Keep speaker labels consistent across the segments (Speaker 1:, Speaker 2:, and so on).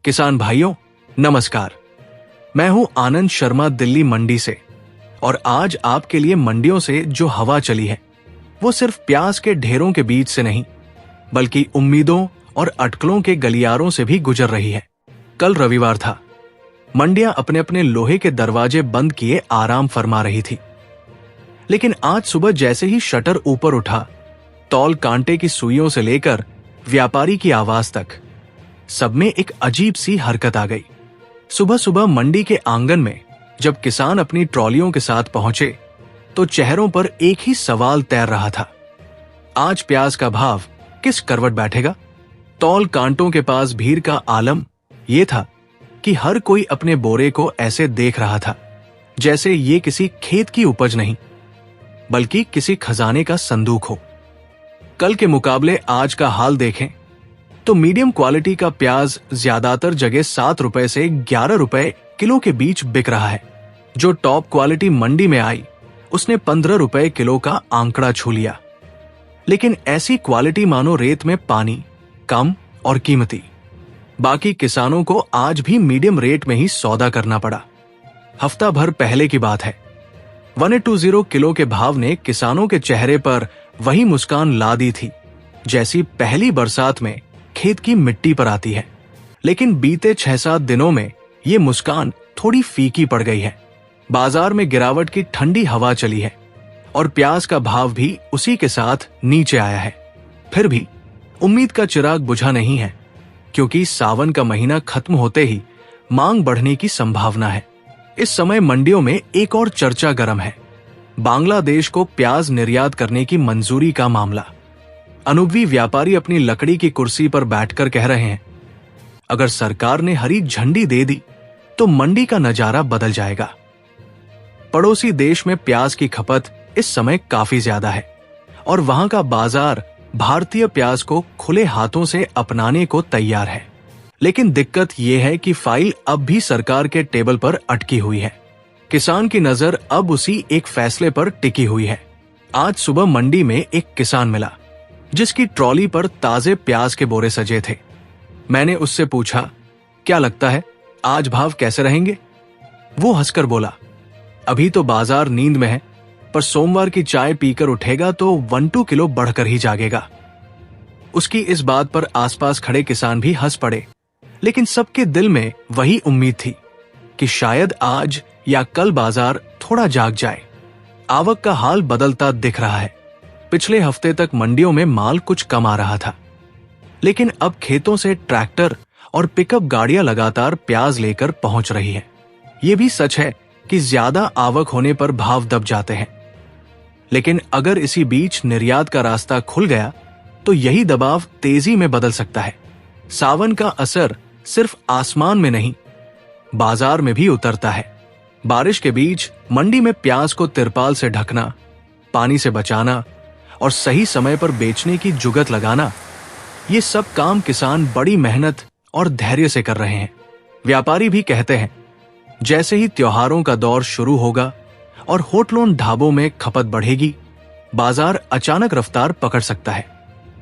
Speaker 1: किसान भाइयों नमस्कार। मैं हूं आनंद शर्मा दिल्ली मंडी से और आज आपके लिए मंडियों से जो हवा चली है वो सिर्फ प्याज के ढेरों के बीच से नहीं बल्कि उम्मीदों और अटकलों के गलियारों से भी गुजर रही है। कल रविवार था। मंडियां अपने अपने लोहे के दरवाजे बंद किए आराम फरमा रही थी, लेकिन आज सुबह जैसे ही शटर ऊपर उठा, तौल कांटे की सुइयों से लेकर व्यापारी की आवाज तक सब में एक अजीब सी हरकत आ गई। सुबह सुबह मंडी के आंगन में जब किसान अपनी ट्रॉलियों के साथ पहुंचे तो चेहरों पर एक ही सवाल तैर रहा था, आज प्याज का भाव किस करवट बैठेगा। तौल कांटों के पास भीड़ का आलम यह था कि हर कोई अपने बोरे को ऐसे देख रहा था जैसे ये किसी खेत की उपज नहीं बल्कि किसी खजाने का संदूक हो। कल के मुकाबले आज का हाल देखें तो मीडियम क्वालिटी का प्याज ज्यादातर जगह 7 रुपए से 11 रुपए किलो के बीच बिक रहा है। जो टॉप क्वालिटी मंडी में आई उसने 15 रुपए किलो का आंकड़ा छू लिया। लेकिन ऐसी क्वालिटी मानो रेत में पानी, कम और कीमती। बाकी किसानों को आज भी मीडियम रेट में ही सौदा करना पड़ा। हफ्ता भर पहले की बात है। 1820 किलो के भाव ने किसानों के चेहरे पर वही मुस्कान ला दी थी जैसी पहली बरसात में खेत की मिट्टी पर आती है। लेकिन बीते 6-7 दिनों में ये मुस्कान थोड़ी फीकी पड़ गई है। बाजार में गिरावट की ठंडी हवा चली है और प्याज का भाव भी उसी के साथ नीचे आया है। फिर भी उम्मीद का चिराग बुझा नहीं है, क्योंकि सावन का महीना खत्म होते ही मांग बढ़ने की संभावना है। इस समय मंडियों में एक और चर्चा गर्म है, बांग्लादेश को प्याज निर्यात करने की मंजूरी का मामला। अनुभवी व्यापारी अपनी लकड़ी की कुर्सी पर बैठकर कह रहे हैं, अगर सरकार ने हरी झंडी दे दी तो मंडी का नजारा बदल जाएगा। पड़ोसी देश में प्याज की खपत इस समय काफी ज्यादा है और वहां का बाजार भारतीय प्याज को खुले हाथों से अपनाने को तैयार है। लेकिन दिक्कत यह है कि फाइल अब भी सरकार के टेबल पर अटकी हुई है। किसान की नजर अब उसी एक फैसले पर टिकी हुई है। आज सुबह मंडी में एक किसान मिला जिसकी ट्रॉली पर ताजे प्याज के बोरे सजे थे। मैंने उससे पूछा, क्या लगता है आज भाव कैसे रहेंगे? वो हंसकर बोला, अभी तो बाजार नींद में है, पर सोमवार की चाय पीकर उठेगा तो 1-2 किलो बढ़कर ही जागेगा। उसकी इस बात पर आसपास खड़े किसान भी हंस पड़े, लेकिन सबके दिल में वही उम्मीद थी कि शायद आज या कल बाजार थोड़ा जाग जाए। आवक का हाल बदलता दिख रहा है। पिछले हफ्ते तक मंडियों में माल कुछ कम आ रहा था, लेकिन अब खेतों से ट्रैक्टर और पिकअप गाड़ियां लगातार प्याज लेकर पहुंच रही है। यह भी सच है कि ज्यादा आवक होने पर भाव दब जाते हैं, लेकिन अगर इसी बीच निर्यात का रास्ता खुल गया तो यही दबाव तेजी में बदल सकता है। सावन का असर सिर्फ आसमान में नहीं, बाजार में भी उतरता है। बारिश के बीच मंडी में प्याज को तिरपाल से ढकना, पानी से बचाना और सही समय पर बेचने की जुगत लगाना, ये सब काम किसान बड़ी मेहनत और धैर्य से कर रहे हैं। व्यापारी भी कहते हैं, जैसे ही त्योहारों का दौर शुरू होगा और होटलों ढाबों में खपत बढ़ेगी, बाजार अचानक रफ्तार पकड़ सकता है।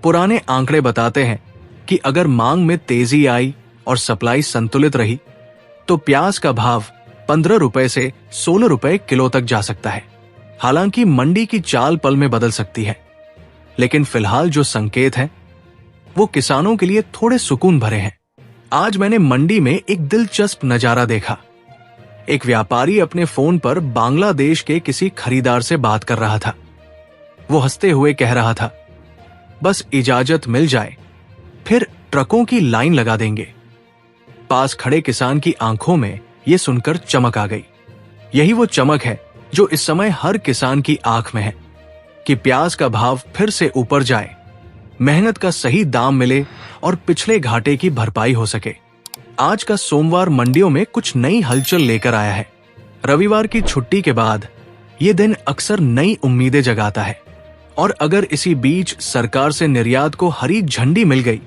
Speaker 1: पुराने आंकड़े बताते हैं कि अगर मांग में तेजी आई और सप्लाई संतुलित रही तो प्याज का भाव 15 रुपए से 16 रुपए किलो तक जा सकता है। हालांकि मंडी की चाल पल में बदल सकती है, लेकिन फिलहाल जो संकेत हैं वो किसानों के लिए थोड़े सुकून भरे हैं। आज मैंने मंडी में एक दिलचस्प नजारा देखा। एक व्यापारी अपने फोन पर बांग्लादेश के किसी खरीदार से बात कर रहा था। वो हंसते हुए कह रहा था, बस इजाजत मिल जाए फिर ट्रकों की लाइन लगा देंगे। पास खड़े किसान की आंखों में यह सुनकर चमक आ गई। यही वो चमक है जो इस समय हर किसान की आंख में है कि प्याज का भाव फिर से ऊपर जाए, मेहनत का सही दाम मिले और पिछले घाटे की भरपाई हो सके। आज का सोमवार मंडियों में कुछ नई हलचल लेकर आया है। रविवार की छुट्टी के बाद ये दिन अक्सर नई उम्मीदें जगाता है और अगर इसी बीच सरकार से निर्यात को हरी झंडी मिल गई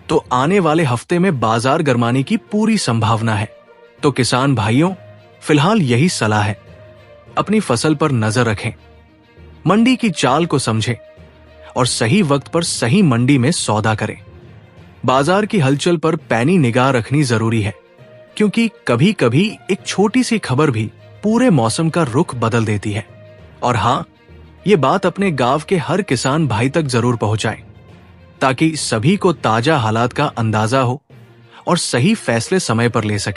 Speaker 1: तो आने वाले हफ्ते में बाजार गरमाने की पूरी संभावना है। तो किसान भाइयों, फिलहाल यही सलाह है, अपनी फसल पर नजर रखें, मंडी की चाल को समझें और सही वक्त पर सही मंडी में सौदा करें। बाजार की हलचल पर पैनी निगाह रखनी जरूरी है, क्योंकि कभी कभी एक छोटी सी खबर भी पूरे मौसम का रुख बदल देती है। और हाँ, ये बात अपने गांव के हर किसान भाई तक जरूर पहुंचाएं, ताकि सभी को ताजा हालात का अंदाजा हो और सही फैसले समय पर ले सके।